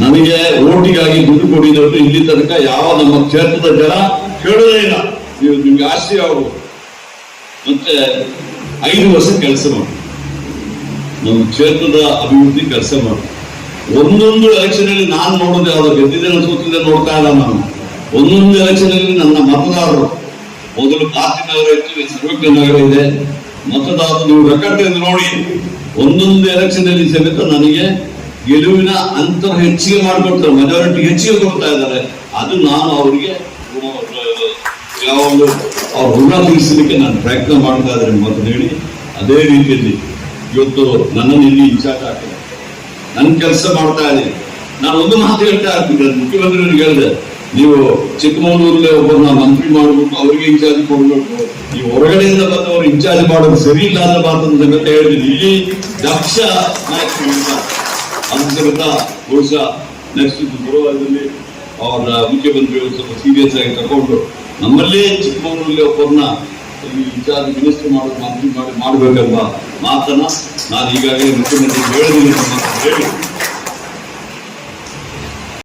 ನನಗೆ ಓಟಿಗಾಗಿ ದುಡ್ಡು ಕೊಡಿದವರು ಇಲ್ಲಿ ತನಕ ಯಾವ ನಮ್ಮ ಕ್ಷೇತ್ರದ ಜನ ಕೇಳೋದೇ ಇಲ್ಲ. ನಿಮ್ಗೆ ಆಶ್ಚರ್ಯ ಅವರು. ಮತ್ತೆ 5 ವರ್ಷ ಕೆಲಸ ಮಾಡಿ ನಮ್ಮ ಕ್ಷೇತ್ರದ ಅಭಿವೃದ್ಧಿ ಕೆಲಸ ಮಾಡಿ. ಒಂದೊಂದು ಎಲೆಕ್ಷನ್ ಅಲ್ಲಿ ನಾನು ನೋಡೋದು ಯಾವ್ದು ಗೆದ್ದಿದೆ ಸೋತಿದೆ ನೋಡ್ತಾ ಇಲ್ಲ ನಾನು. ಒಂದೊಂದು ಎಲೆಕ್ಷನ್ ಅಲ್ಲಿ ನನ್ನ ಮತದಾರರು, ಮೊದಲು ಕಾಂತಿ ನಗರ ಇತ್ತು, ಸರ್ವಜ್ಞ ನಗರ ಇದೆ, ಮತದಾರರು ನೀವು ರೆಕಾರ್ಡ್ ನೋಡಿ. ಒಂದೊಂದು ಎಲೆಕ್ಷನ್ ಅಲ್ಲಿ ಸಮೇತ ನನಗೆ ಗೆಲುವಿನ ಅಂತರ ಹೆಚ್ಚಿಗೆ ಮಾಡಿಕೊಡ್ತಾರೆ, ಮೆಜಾರಿಟಿ ಹೆಚ್ಚಿಗೆ ಕೊಡ್ತಾ ಇದ್ದಾರೆ. ಅದು ನಾನು ಅವರಿಗೆ ಯಾವಾಗಲೂ ಅವ್ರ ಋಣ ತೀರಿಸಲಿಕ್ಕೆ ನಾನು ಪ್ರಯತ್ನ ಮಾಡ್ತಾ ಇದ್ದಾರೆ ಮಾತು ಹೇಳಿ. ಅದೇ ರೀತಿಯಲ್ಲಿ ಇವತ್ತು ನನ್ನನ್ನು ಇಲ್ಲಿ ಇನ್ಚಾರ್ಜ್ ಹಾಕಿದೆ, ನನ್ನ ಕೆಲಸ ಮಾಡ್ತಾ ಇದ್ದೀನಿ. ನಾನು ಒಂದು ಮಾತು ಹೇಳ್ತಾ ಇರ್ತೀನಿ, ಮುಖ್ಯಮಂತ್ರಿಗಳಿಗೆ ಹೇಳಿದೆ, ನೀವು ಚಿಕ್ಕಮಗಳೂರಲ್ಲೇ ಒಬ್ಬರನ್ನ ಮಂತ್ರಿ ಮಾಡ್ಬಿಟ್ಟು ಅವರಿಗೆ ಇನ್ಚಾರ್ಜ್ ಕೊಡ್ಬೇಕು, ನೀವು ಹೊರಗಡೆಯಿಂದ ಬಂದವರು ಇನ್ಚಾರ್ಜ್ ಮಾಡೋದು ಸರಿ ಇಲ್ಲ ಅಂತ ಮಾತನ್ನು ಸಮೇತ ಹೇಳಿದ್ದೀನಿ. ಇಲ್ಲಿ ದಕ್ಷ ನಾಯಕರು ಅದ್ರ ಸಮೇತ ಬಹುಶಃ ನೆಕ್ಸ್ಟ್ ಗುರುವಾರದಲ್ಲಿ ಅವರ ಮುಖ್ಯಮಂತ್ರಿಗಳು ಸ್ವಲ್ಪ ಸೀರಿಯಸ್ ಆಗಿ ತಗೊಂಡು ನಮ್ಮಲ್ಲೇ ಚಿಕ್ಕಮಗಳೂರಲ್ಲಿ ಒಬ್ಬರನ್ನ ಇನ್ಚಾರ್ಜ್ ಮಿನಿಸ್ಟರ್ ಮಾಡೋದು ಮಂತ್ರಿ ಮಾಡಬೇಕೆಂಬ ಮಾತನ್ನ ನಾನು ಈಗಾಗಲೇ ಮುಖ್ಯಮಂತ್ರಿ ಹೇಳಿದ್ದೀನಿ ಅಂತ ಹೇಳಿ